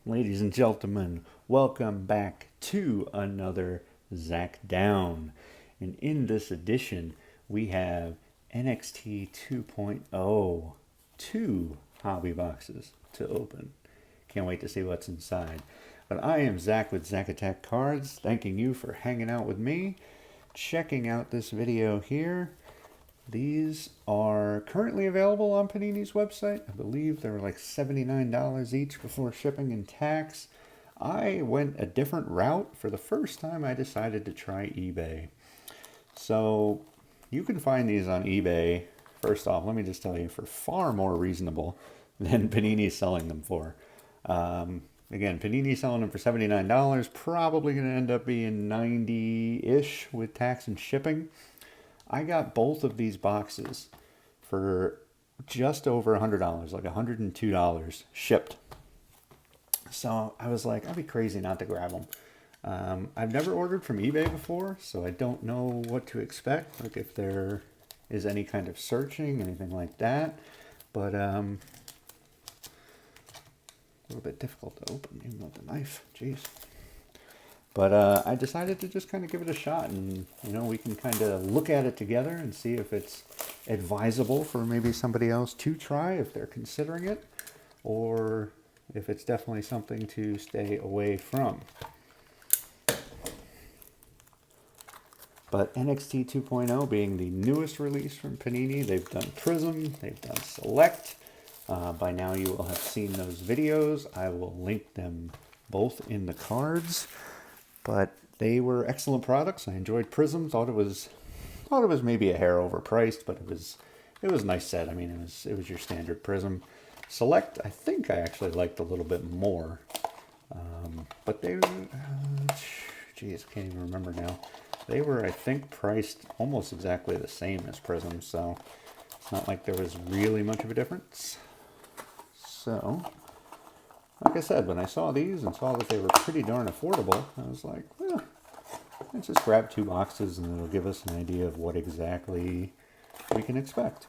Ladies and gentlemen, welcome back to another ZAKdown. And in this edition, we have NXT 2.0, two hobby boxes to open. Can't wait to see what's inside. But I am Zach with Zach Attack Cards, thanking you for hanging out with me, checking out this video here. These are currently available on Panini's website. I believe they were like $79 each before shipping and tax. I went a different route. For the first time, I decided to try eBay. So you can find these on eBay. First off, let me just tell you, for far more reasonable than Panini's selling them for. Again, Panini's selling them for $79, probably going to end up being $90-ish with tax and shipping. I got both of these boxes for just over $100, like $102 shipped. So I was like, I'd be crazy not to grab them. I've never ordered from eBay before, so I don't know what to expect, like if there is any kind of searching, anything like that. But a little bit difficult to open, even with the knife. Jeez. But I decided to just kind of give it a shot, and we can kind of look at it together and see if it's advisable for maybe somebody else to try if they're considering it, or if it's definitely something to stay away from. But NXT 2.0 being the newest release from Panini, they've done Prism, they've done Select. By now you will have seen those videos. I will link them both in the cards. But they were excellent products. I enjoyed Prism. Thought it was maybe a hair overpriced, but it was a nice set. I mean, it was your standard Prism. Select, I think I actually liked a little bit more. But they were, geez, I can't even remember now. They were, I think, priced almost exactly the same as Prism, so it's not like there was really much of a difference. So, like I said, when I saw these and saw that they were pretty darn affordable, I was like, well, let's just grab two boxes and it'll give us an idea of what exactly we can expect.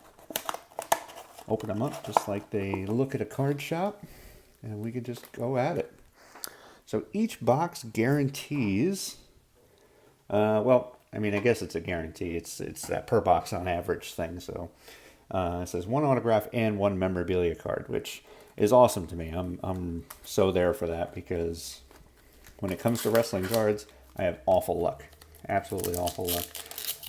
Open them up just like they look at a card shop, and we could just go at it. So each box guarantees, well, I mean, I guess it's a guarantee. It's that per box on average thing. So it says one autograph and one memorabilia card, which is awesome to me. I'm so there for that, because when it comes to wrestling cards, I have awful luck. Absolutely awful luck.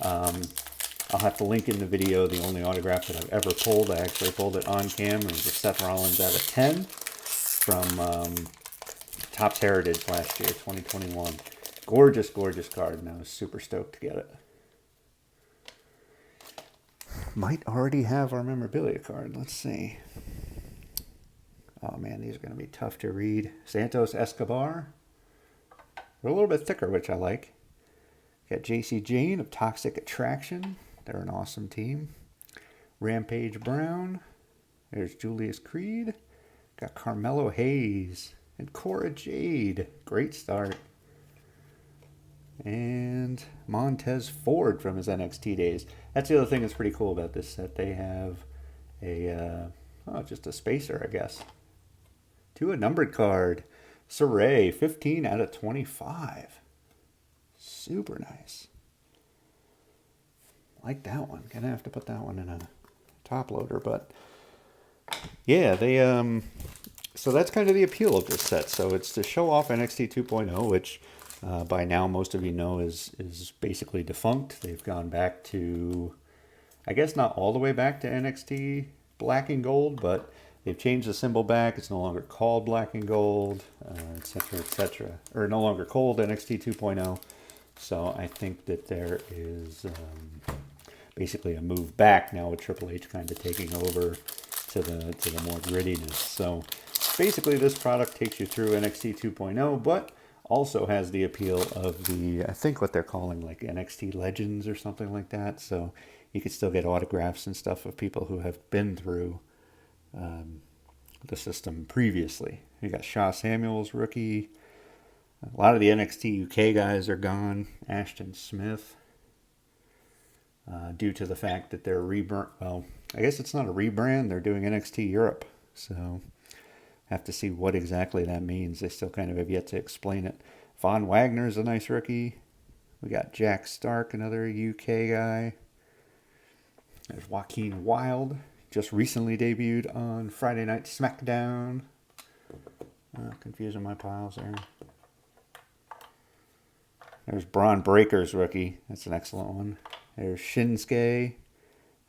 I'll have to link in the video the only autograph that I've ever pulled. I actually pulled it on cam. It was a Seth Rollins out of 10 from Topps Heritage last year, 2021. Gorgeous, gorgeous card, and I was super stoked to get it. Might already have our memorabilia card. Let's see. Oh man, these are going to be tough to read. Santos Escobar. They're a little bit thicker, which I like. Got JC Jane of Toxic Attraction. They're an awesome team. Rampage Brown. There's Julius Creed. Got Carmelo Hayes and Cora Jade. Great start. And Montez Ford from his NXT days. That's the other thing that's pretty cool about this set. They have a, just a spacer, I guess. To a numbered card. Saray, 15 out of 25. Super nice. Like that one. Gonna have to put that one in a top loader, but yeah, they so that's kind of the appeal of this set. So it's to show off NXT 2.0, which by now most of you know is basically defunct. They've gone back to, I guess not all the way back to NXT Black and Gold, but they've changed the symbol back. It's no longer called Black and Gold, etc., etc. Or no longer called NXT 2.0. So I think that there is basically a move back now with Triple H kind of taking over to the more grittiness. So basically this product takes you through NXT 2.0, but also has the appeal of the, I think what they're calling like NXT Legends or something like that. So you could still get autographs and stuff of people who have been through the system previously. You got Shaw Samuels, rookie. A lot of the NXT UK guys are gone. Ashton Smith. Due to the fact that they're well, I guess it's not a rebrand. They're doing NXT Europe. So Have to see what exactly that means. They still kind of have yet to explain it. Von Wagner's a nice rookie. We got Jack Stark, another UK guy. There's Joaquin Wilde, just recently debuted on Friday Night SmackDown. Confusing my piles there. There's Braun Breaker's rookie. That's an excellent one. There's Shinsuke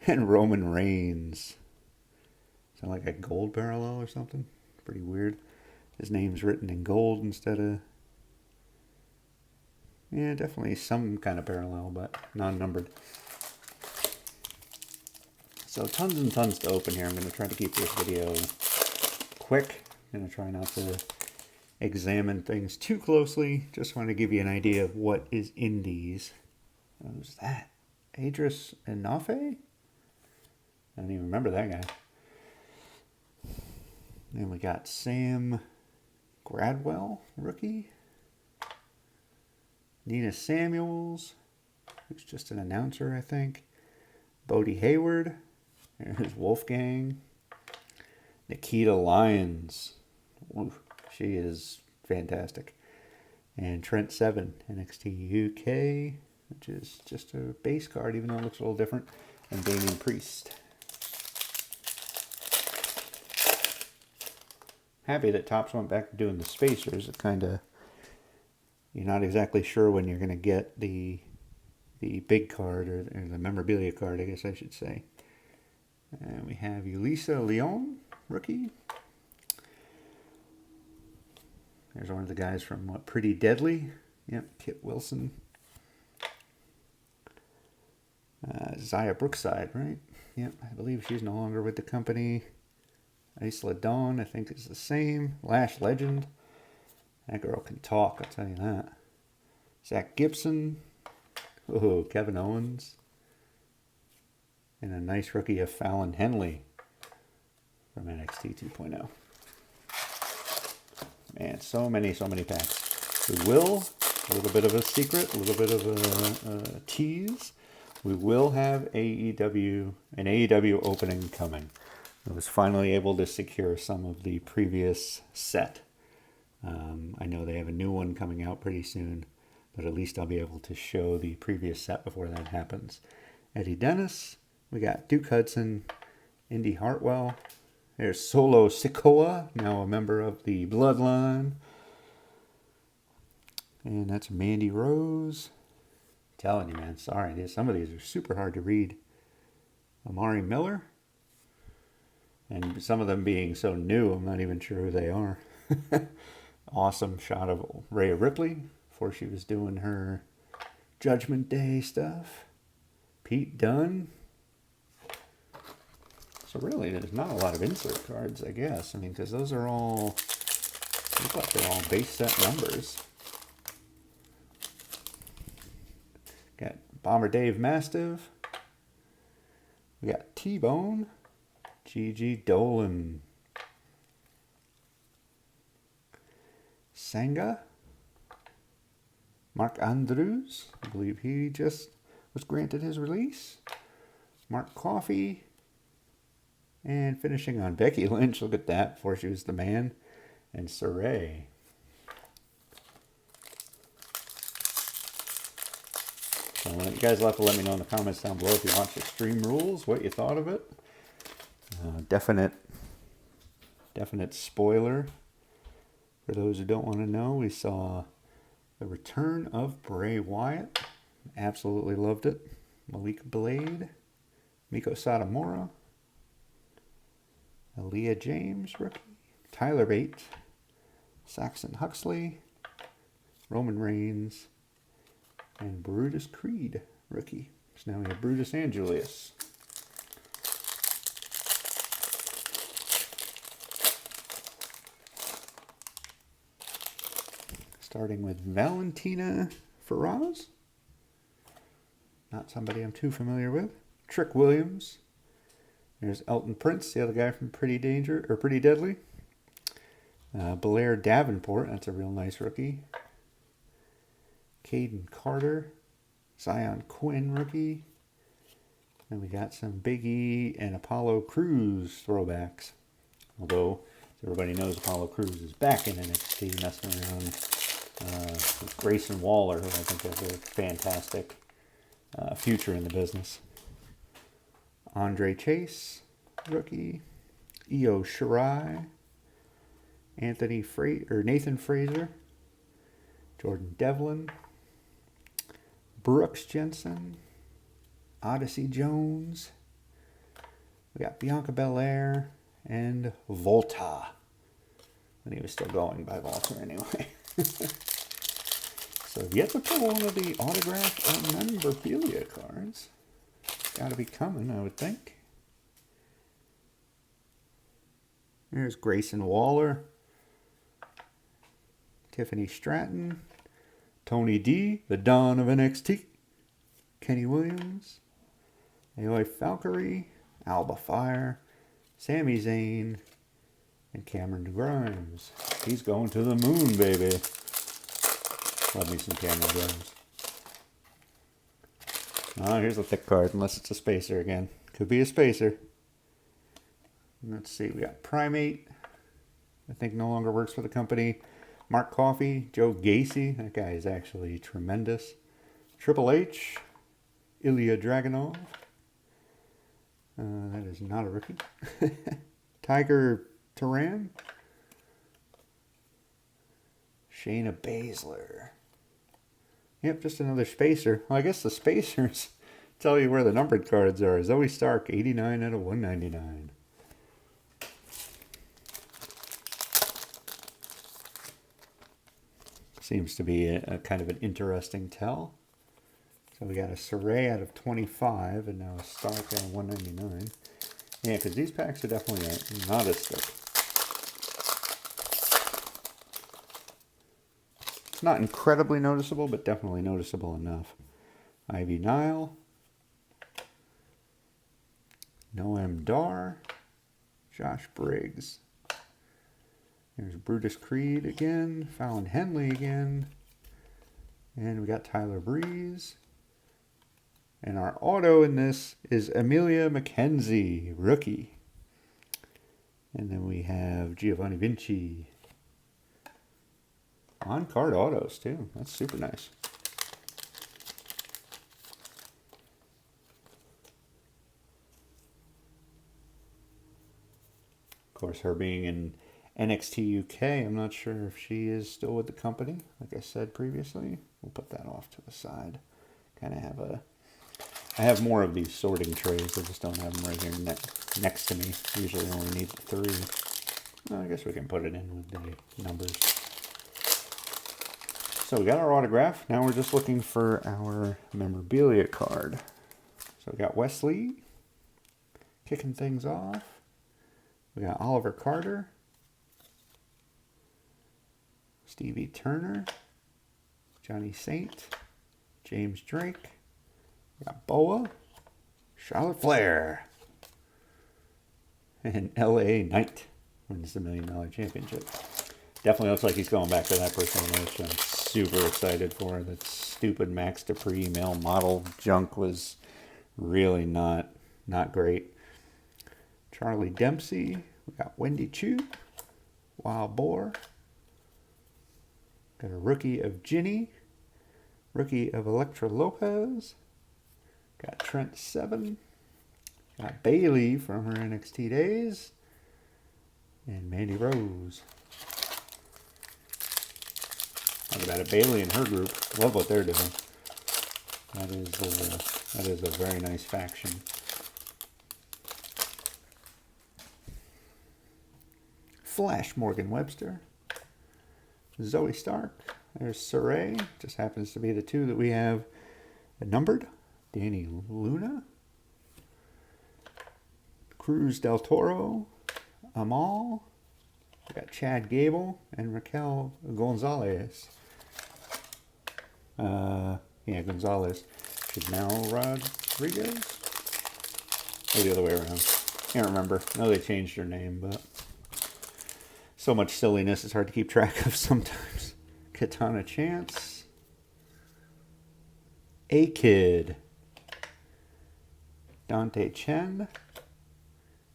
and Roman Reigns. Sound like a gold parallel or something? Pretty weird. His name's written in gold instead of... Yeah, definitely some kind of parallel, but non-numbered. So tons and tons to open here. I'm going to try to keep this video quick. I'm going to try not to examine things too closely. Just want to give you an idea of what is in these. Who's that? Adris Enofe? I don't even remember that guy. Then we got Sam Gradwell, rookie. Nina Samuels, who's just an announcer, I think. Bodie Hayward. There's Wolfgang. Nikita Lyons. Ooh, she is fantastic. And Trent Seven, NXT UK, which is just a base card, even though it looks a little different. And Damian Priest. Happy that Topps went back to doing the spacers. It kind of, you're not exactly sure when you're going to get the big card or the memorabilia card, I guess I should say. And we have Ulisa Leon, rookie. There's one of the guys from Pretty Deadly. Yep, Kit Wilson. Zaya Brookside, right? Yep, I believe she's no longer with the company. Isla Dawn, I think, is the same. Lash Legend. That girl can talk, I'll tell you that. Zach Gibson. Oh, Kevin Owens. And a nice rookie of Fallon Henley from NXT 2.0. Man, so many packs. We will, a little bit of a secret, a little bit of a tease. We will have an AEW opening coming. I was finally able to secure some of the previous set. I know they have a new one coming out pretty soon, but at least I'll be able to show the previous set before that happens. Eddie Dennis, we got Duke Hudson, Indy Hartwell. There's Solo Sikoa, now a member of the Bloodline. And that's Mandy Rose. I'm telling you, man, sorry, some of these are super hard to read. Amari Miller. And some of them being so new, I'm not even sure who they are. Awesome shot of Rhea Ripley before she was doing her Judgment Day stuff. Pete Dunne. So really, there's not a lot of insert cards, I guess. I mean, because those are all, look like they're all base set numbers. Got Bomber Dave Mastiff. We got T-Bone. Gigi Dolan. Sangha. Mark Andrews. I believe he just was granted his release. Mark Coffey. And finishing on Becky Lynch. Look at that. Before she was the man. And Saray. So you guys will have to let me know in the comments down below if you watched Extreme Rules, what you thought of it. Definite spoiler. For those who don't want to know, we saw the return of Bray Wyatt. Absolutely loved it. Malik Blade. Miko Satomura. Aaliyah James, rookie. Tyler Bate. Saxon Huxley. Roman Reigns. And Brutus Creed, rookie. So now we have Brutus and Julius. Starting with Valentina Feroz. Not somebody I'm too familiar with. Trick Williams. There's Elton Prince, the other guy from Pretty Deadly. Blair Davenport, that's a real nice rookie. Caden Carter. Zion Quinn, rookie. And we got some Big E and Apollo Crews throwbacks. Although, it's Everybody knows Apollo Crews is back in NXT, messing around with Grayson Waller, who I think has a fantastic future in the business. Andre Chase, rookie. Io Shirai. Nathan Fraser. Jordan Devlin. Brooks Jensen. Odyssey Jones. We got Bianca Belair and Volta. And he was still going by Volta anyway. So yet to pull one of the autograph or memorabilia cards. Got to be coming, I would think. There's Grayson Waller. Tiffany Stratton. Tony D, the Dawn of NXT. Kenny Williams. Aoi Valkyrie. Alba Fire, Sami Zayn, and Cameron Grimes. He's going to the moon, baby. Love me some Cameron Grimes. Oh, here's a thick card, unless it's a spacer again. Could be a spacer. Let's see, we got Primate. I think no longer works for the company. Mark Coffey, Joe Gacy. That guy is actually tremendous. Triple H, Ilya Dragunov. That is not a rookie. Tiger Turan. Shayna Baszler. Yep, just another spacer. Well, I guess the spacers tell you where the numbered cards are. Zoe Stark, 89 out of 199. Seems to be a kind of an interesting tell. So we got a Saray out of 25 and now a Stark out of 199. Yeah, because these packs are definitely not as thick. It's not incredibly noticeable, but definitely noticeable enough. Ivy Nile. Noam Dar. Josh Briggs. There's Brutus Creed again. Fallon Henley again. And we got Tyler Breeze. And our auto in this is Amelia McKenzie, rookie. And then we have Giovanni Vinci. On-card autos, too. That's super nice. Of course, her being in NXT UK, I'm not sure if she is still with the company. Like I said previously, we'll put that off to the side. Kind of have a... I have more of these sorting trays. I just don't have them right here next to me. Usually only need 3. Well, I guess we can put it in with the numbers. So we got our autograph. Now we're just looking for our memorabilia card. So we got Wesley kicking things off. We got Oliver Carter. Stevie Turner. Johnny Saint. James Drake. We got Boa, Charlotte Flair, and LA Knight wins the $1 Million Championship. Definitely looks like he's going back to that persona, which I'm super excited for. That stupid Max Dupree male model junk was really not great. Charlie Dempsey, we got Wendy Chu, Wild Boar, got a rookie of Ginny, rookie of Elektra Lopez. Got Trent Seven. Got Bailey from her NXT days. And Mandy Rose. Talk about it, Bailey and her group. Love what they're doing. That is a very nice faction. Flash Morgan Webster. Zoe Stark. There's Saray. Just happens to be the 2 that we have numbered. Danny Luna, Cruz Del Toro, Amal, we got Chad Gable, and Raquel Gonzalez. Gonzalez. Janelle Rodriguez? Or the other way around. Can't remember. I know they changed her name, but so much silliness it's hard to keep track of sometimes. Katana Chance. A-Kid. Dante Chen,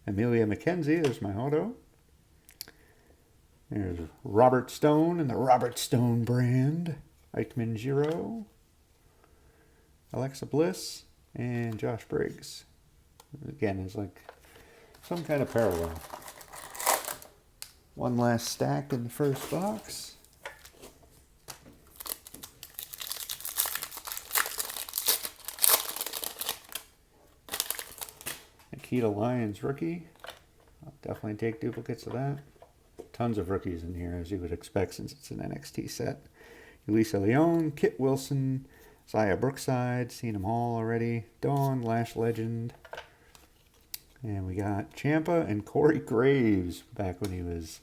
Amelia McKenzie, there's my auto. There's Robert Stone and the Robert Stone brand. Eichmann Giro. Alexa Bliss and Josh Briggs. Again, it's like some kind of parallel. One last stack in the first box. Nikita Lyons rookie. I'll definitely take duplicates of that. Tons of rookies in here, as you would expect, since it's an NXT set. Elisa Leon, Kit Wilson, Zaya Brookside, seen them all already. Dawn, Lash Legend. And we got Ciampa and Corey Graves back when he was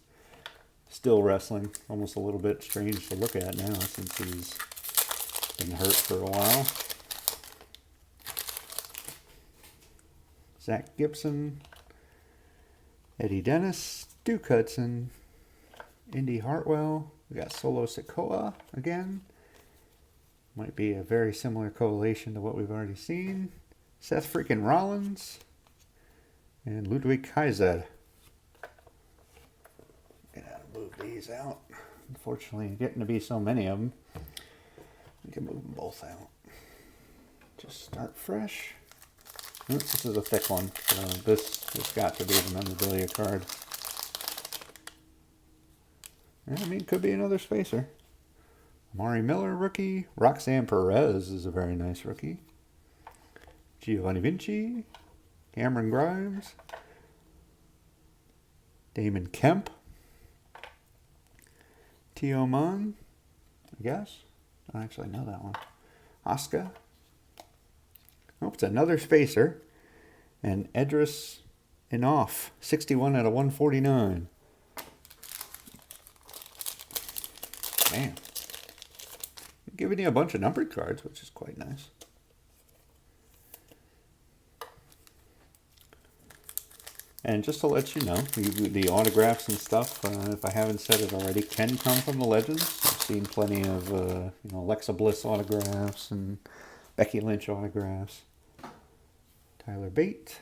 still wrestling. Almost a little bit strange to look at now since he's been hurt for a while. Zach Gibson, Eddie Dennis, Duke Hudson, Indy Hartwell. We got Solo Sikoa again. Might be a very similar correlation to what we've already seen. Seth freaking Rollins. And Ludwig Kaiser. Gotta move these out. Unfortunately, getting to be so many of them, we can move them both out. Just start fresh. Oops, this is a thick one. So this has got to be the memorabilia card. I mean, could be another spacer. Amari Miller, rookie. Roxanne Perez is a very nice rookie. Giovanni Vinci. Cameron Grimes. Damon Kemp. Tio Mon, I guess. I don't actually know that one. Asuka. Oh, it's another spacer. And Edris Enoff. 61 out of 149. Man. Giving you a bunch of numbered cards, which is quite nice. And just to let you know, the autographs and stuff, if I haven't said it already, can come from the Legends. I've seen plenty of Alexa Bliss autographs and Becky Lynch autographs. Tyler Bate.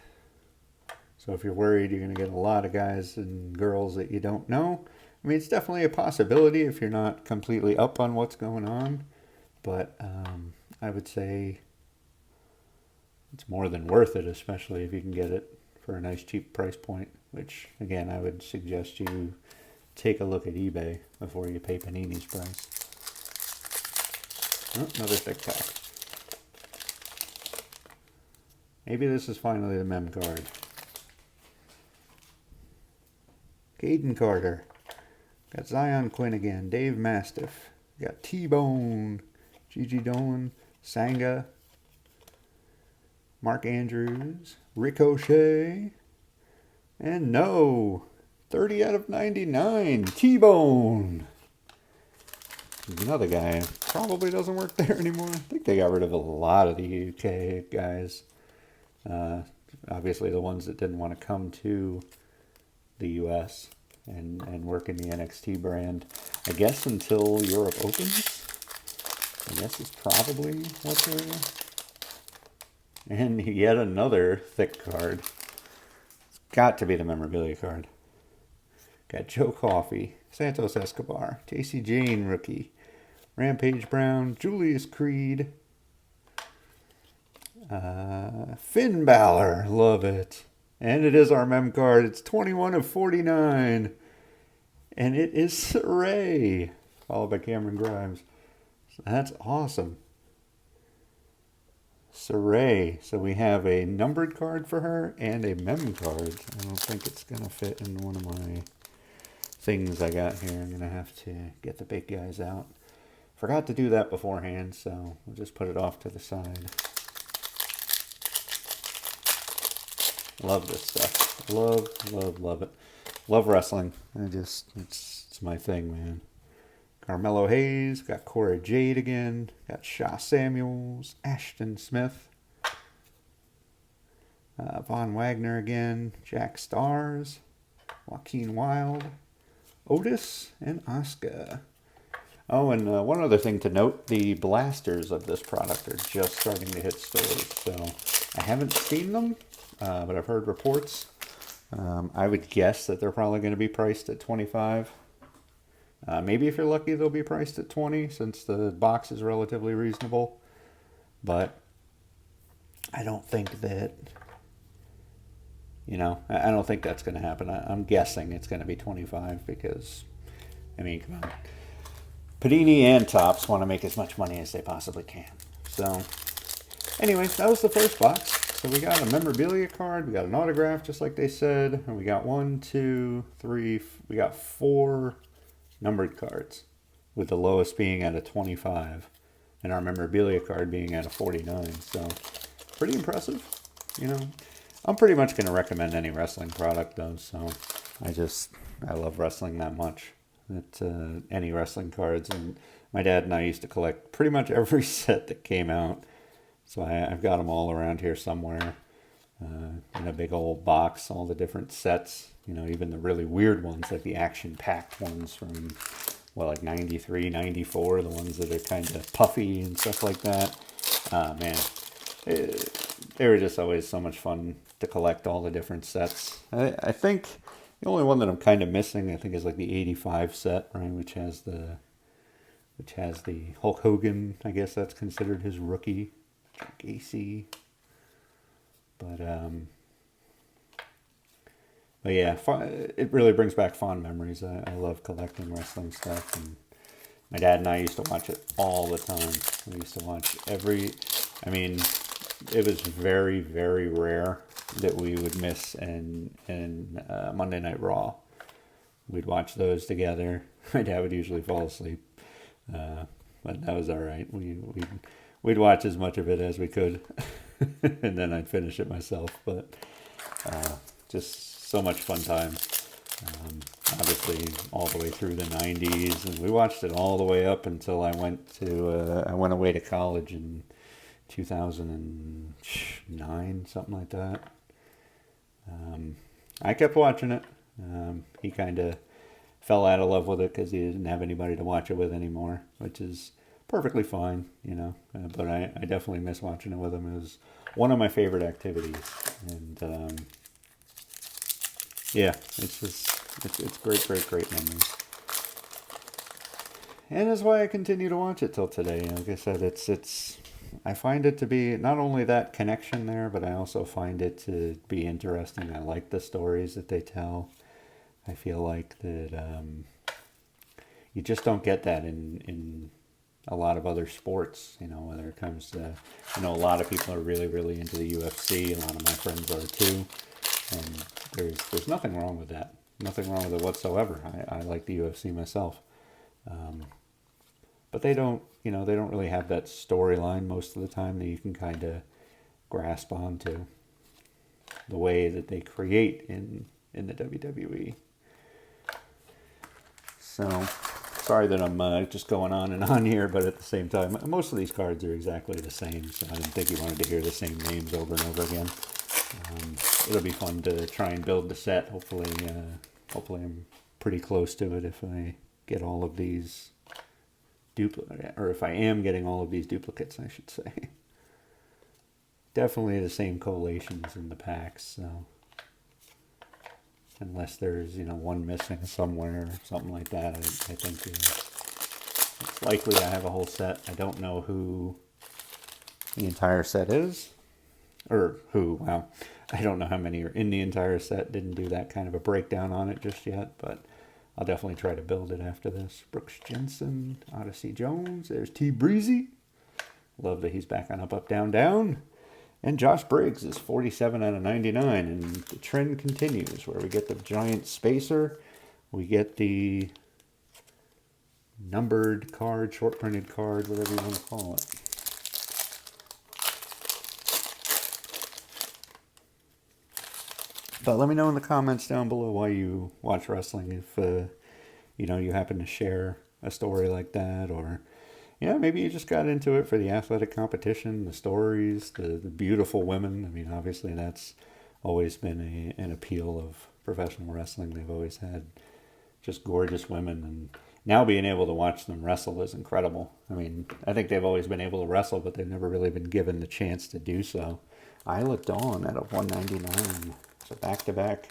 So if you're worried you're going to get a lot of guys and girls that you don't know, I mean, it's definitely a possibility if you're not completely up on what's going on. But I would say it's more than worth it, especially if you can get it for a nice cheap price point, which, again, I would suggest you take a look at eBay before you pay Panini's price. Oh, another thick pack. Maybe this is finally the mem card. Caden Carter. Got Zion Quinn again. Dave Mastiff. Got T-Bone. Gigi Dolan. Sanga. Mark Andrews. Ricochet. And no. 30 out of 99. T-Bone. Another guy. Probably doesn't work there anymore. I think they got rid of a lot of the UK guys. Obviously the ones that didn't want to come to the US and work in the NXT brand. I guess until Europe opens. I guess is probably what they're... And yet another thick card. It's got to be the memorabilia card. Got Joe Coffey, Santos Escobar, JC Jane rookie, Rampage Brown, Julius Creed, Finn Balor, love it. And it is our mem card. It's 21 of 49. And it is Saray, followed by Cameron Grimes. So that's awesome. Saray. So we have a numbered card for her and a mem card. I don't think it's going to fit in one of my things I got here. I'm going to have to get the big guys out. Forgot to do that beforehand, so we'll just put it off to the side. Love this stuff. Love it. Love wrestling. It's my thing, man. Carmelo Hayes. Got Cora Jade again. Got Shaw Samuels. Ashton Smith. Von Wagner again. Jack Stars. Joaquin Wilde. Otis. And Asuka. Oh, and one other thing to note. The blasters of this product are just starting to hit stores. So I haven't seen them. But I've heard reports. I would guess that they're probably going to be priced at $25. Maybe if you're lucky, they'll be priced at 20 since the box is relatively reasonable. But I don't think that, I don't think that's going to happen. I'm guessing it's going to be 25 because, I mean, come on. Panini and Topps want to make as much money as they possibly can. So, anyway, that was the first box. So we got a memorabilia card, we got an autograph, just like they said, and we got 1, 2, 3, we got 4 numbered cards, with the lowest being at a 25, and our memorabilia card being at a 49. So, pretty impressive. I'm pretty much going to recommend any wrestling product, though. So, I love wrestling that much. That any wrestling cards, and my dad and I used to collect pretty much every set that came out. So I've got them all around here somewhere in a big old box, all the different sets, even the really weird ones, like the action-packed ones from, like 93, 94, the ones that are kind of puffy and stuff like that. Man, they were just always so much fun to collect all the different sets. I think the only one that I'm kind of missing, I think, is like the 85 set, right, which has the Hulk Hogan. I guess that's considered his rookie. Gacy. But yeah, it really brings back fond memories. I love collecting wrestling stuff, and my dad and I used to watch it all the time. We used to watch it was very, very rare that we would miss in Monday Night Raw. We'd watch those together. My dad would usually fall asleep, but that was all right. We'd watch as much of it as we could, and then I'd finish it myself. But just so much fun time. Obviously, all the way through the 90s, and we watched it all the way up until I went away to college in 2009, something like that. I kept watching it. He kind of fell out of love with it because he didn't have anybody to watch it with anymore, which is perfectly fine, but I definitely miss watching it with him. It was one of my favorite activities, and yeah, it's great memories. And that's why I continue to watch it till today. Like I said, I find it to be not only that connection there, but I also find it to be interesting. I like the stories that they tell. I feel like that you just don't get that in a lot of other sports, whether it comes to, a lot of people are really, really into the UFC. A lot of my friends are too. And there's nothing wrong with that. Nothing wrong with it whatsoever. I like the UFC myself. But they don't really have that storyline most of the time that you can kind of grasp onto the way that they create in the WWE. So, sorry that I'm just going on and on here, but at the same time, most of these cards are exactly the same, so I didn't think you wanted to hear the same names over and over again. It'll be fun to try and build the set. Hopefully I'm pretty close to it if I get all of these or if I am getting all of these duplicates, I should say. Definitely the same collations in the packs, so unless there's one missing somewhere or something like that, I think it's likely I have a whole set. I don't know who the entire set is, or I don't know how many are in the entire set. Didn't do that kind of a breakdown on it just yet, but I'll definitely try to build it after this. Brooks Jensen, Odyssey Jones, there's T Breezy. Love that he's back on Up, Down, Down. And Josh Briggs is 47 out of 99, and the trend continues where we get the giant spacer, we get the numbered card, short printed card, whatever you want to call it. But let me know in the comments down below why you watch wrestling, if you happen to share a story like that, or maybe you just got into it for the athletic competition, the stories, the beautiful women. I mean, obviously that's always been an appeal of professional wrestling. They've always had just gorgeous women, and now being able to watch them wrestle is incredible. I mean, I think they've always been able to wrestle, but they've never really been given the chance to do so. Isla Dawn out of 199. So back-to-back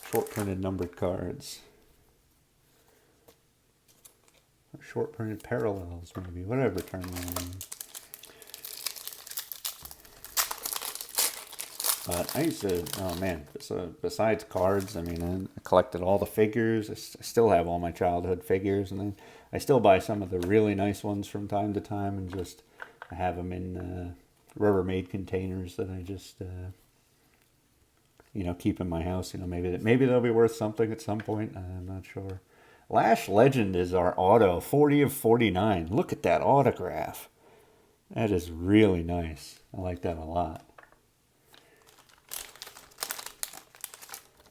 short printed numbered cards. Or short printed parallels, maybe, whatever term you want to use. But I used to, oh man, so besides cards, I mean, I collected all the figures. I still have all my childhood figures, and then I still buy some of the really nice ones from time to time, and just I have them in Rubbermaid containers that I just, you know, keep in my house. You know, maybe they'll be worth something at some point. I'm not sure. Lash Legend is our auto, 40 of 49. Look at that autograph. That is really nice. I like that a lot.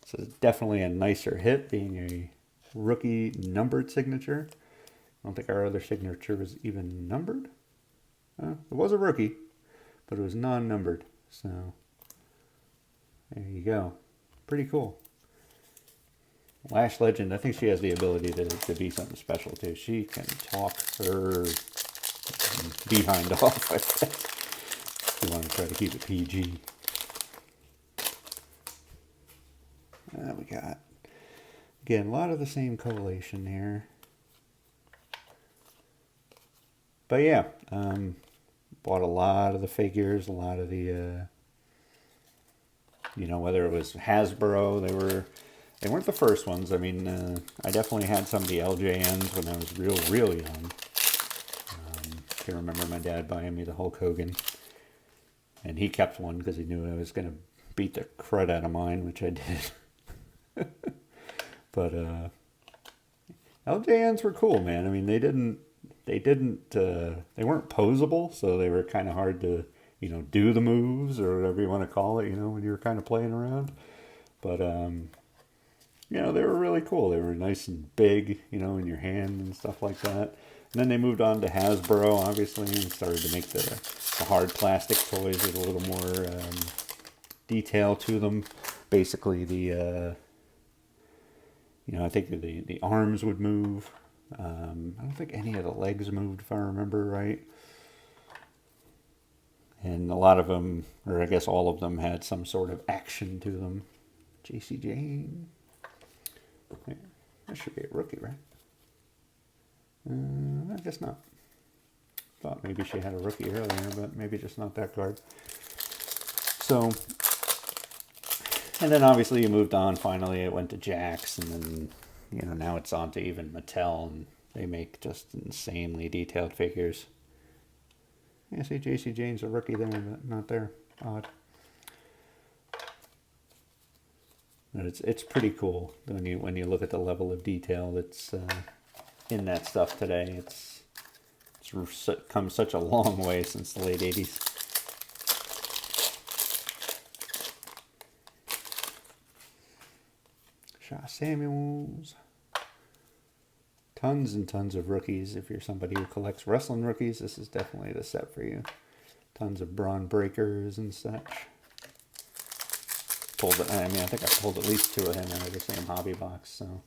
So it's definitely a nicer hit, being a rookie numbered signature. I don't think our other signature was even numbered. It was a rookie, but it was non-numbered. So there you go. Pretty cool. Lash Legend, I think she has the ability to be something special too. She can talk her behind off, I think. If you want to try to keep it PG. We got, again, a lot of the same collation here. But yeah, bought a lot of the figures, a lot of the, you know, whether it was Hasbro, they weren't the first ones. I mean, I definitely had some of the LJNs when I was real young. I can remember my dad buying me the Hulk Hogan, and he kept one because he knew I was going to beat the crud out of mine, which I did. But LJNs were cool, man. I mean, they weren't posable, so they were kind of hard to, you know, do the moves or whatever you want to call it, you know, when you were kind of playing around. But you know, they were really cool. They were nice and big, you know, in your hand and stuff like that. And then they moved on to Hasbro, obviously, and started to make the hard plastic toys with a little more detail to them. Basically, the you know, I think the arms would move. I don't think any of the legs moved, if I remember right. And a lot of them, or I guess all of them, had some sort of action to them. JC Jane. That should be a rookie, right? I guess not. Thought maybe she had a rookie earlier, but maybe just not that card. So, and then obviously you moved on. Finally, it went to Jakks, and then, you know, now it's on to even Mattel, and they make just insanely detailed figures. Yeah, see, JC Jane's a rookie there, but not there. Odd. But it's pretty cool when you look at the level of detail that's in that stuff today. It's come such a long way since the late 80s. Shaw Samuels. Tons and tons of rookies. If you're somebody who collects wrestling rookies, this is definitely the set for you. Tons of Braun Breakers and such. I think I pulled at least 2 of him out of the same hobby box, so.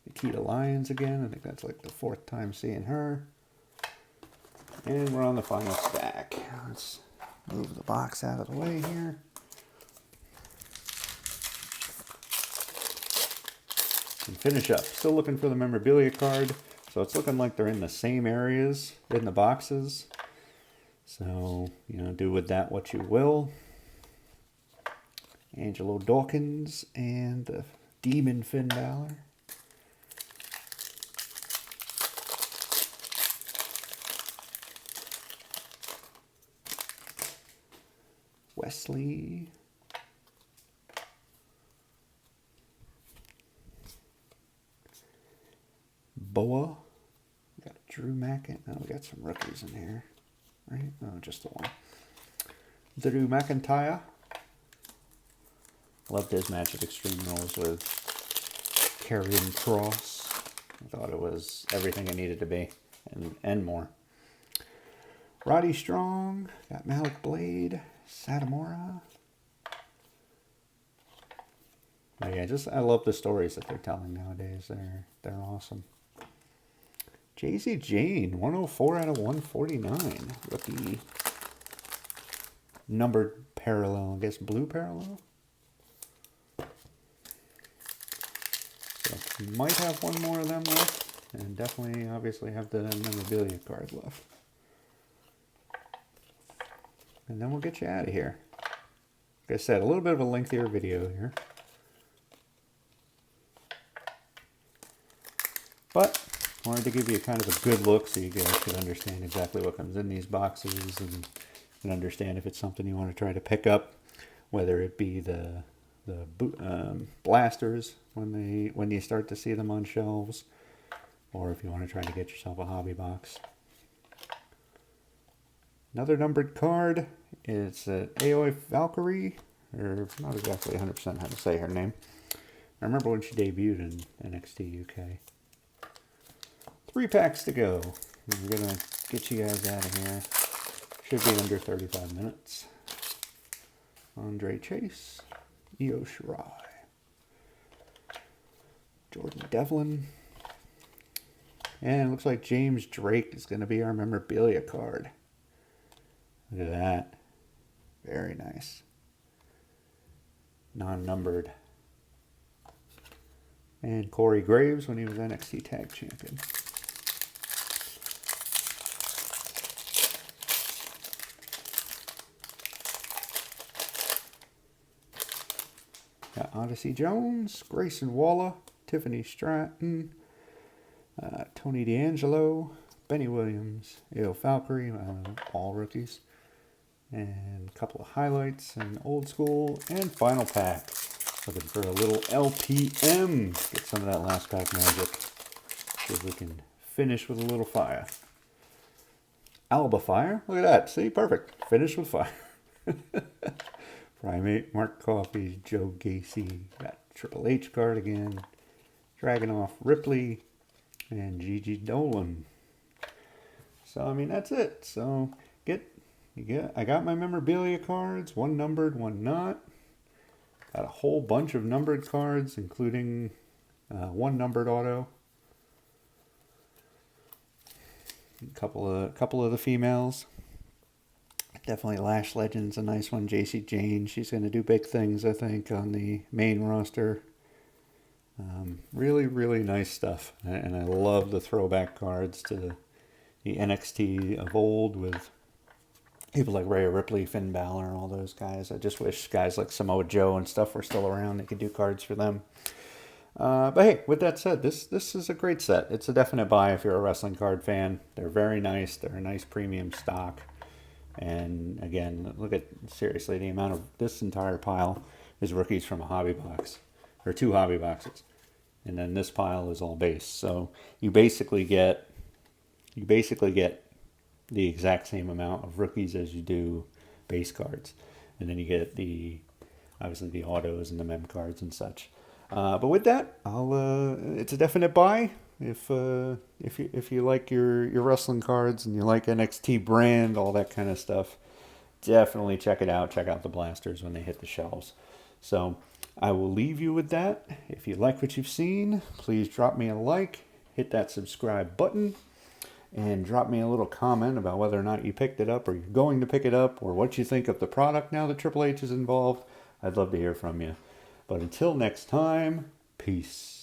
Nikita Lyons again. I think that's like the 4th time seeing her. And we're on the final stack. Let's move the box out of the way here. And finish up. Still looking for the memorabilia card. So it's looking like they're in the same areas in the boxes. So, you know, do with that what you will. Angelo Dawkins and the Demon Finn Balor. Wesley. Boa. We got Drew Mackin. Oh, we got some rookies in here. Right? Oh, just the one. Drew McIntyre. Loved his match at Extreme Rules with Karrion Kross. I thought it was everything it needed to be, and more. Roddy Strong. Got Malik Blade. Satomura. But yeah, I love the stories that they're telling nowadays. They're awesome. JC Jane, 104 out of 149. Rookie. Numbered parallel, I guess blue parallel. Might have one more of them left, and definitely, obviously, have the memorabilia card left. And then we'll get you out of here. Like I said, a little bit of a lengthier video here. But wanted to give you kind of a good look so you guys could understand exactly what comes in these boxes and understand if it's something you want to try to pick up, whether it be the blasters when you start to see them on shelves, or if you want to try to get yourself a hobby box. Another numbered card is Aoi Valkyrie, or not exactly 100% how to say her name. I remember when she debuted in NXT UK. 3 packs to go. We're going to get you guys out of here. Should be under 35 minutes. Andre Chase, Io Shirai, Jordan Devlin, and it looks like James Drake is going to be our memorabilia card. Look at that. Very nice. Non-numbered. And Corey Graves when he was NXT Tag Champion. Got Odyssey Jones, Grayson Waller, Tiffany Stratton, Tony D'Angelo, Benny Williams, Aoi Valkyrie, all rookies, and a couple of highlights and old school, and final pack. Looking for a little LPM. Get some of that last pack magic. See if we can finish with a little fire. Alba Fire. Look at that. See, perfect. Finish with fire. Primate, Mark Coffey, Joe Gacy, got Triple H card again, Dragunov, Ripley, and Gigi Dolan. So I mean that's it. So I got my memorabilia cards, one numbered, one not. Got a whole bunch of numbered cards, including one numbered auto. A couple of the females. Definitely Lash Legend's a nice one. JC Jane, she's going to do big things, I think, on the main roster. Really, really nice stuff. And I love the throwback cards to the NXT of old with people like Rhea Ripley, Finn Balor, all those guys. I just wish guys like Samoa Joe and stuff were still around. They could do cards for them. But hey, with that said, this is a great set. It's a definite buy if you're a wrestling card fan. They're very nice. They're a nice premium stock. And again, look at, seriously, the amount of this entire pile is rookies from a hobby box, or 2 hobby boxes. And then this pile is all base. So you basically get the exact same amount of rookies as you do base cards. And then you get obviously the autos and the mem cards and such. But with that, it's a definite buy. If you like your wrestling cards and you like NXT brand, all that kind of stuff, definitely check it out. Check out the blasters when they hit the shelves. So I will leave you with that. If you like what you've seen, please drop me a like, hit that subscribe button, and drop me a little comment about whether or not you picked it up or you're going to pick it up, or what you think of the product now that Triple H is involved. I'd love to hear from you. But until next time, peace.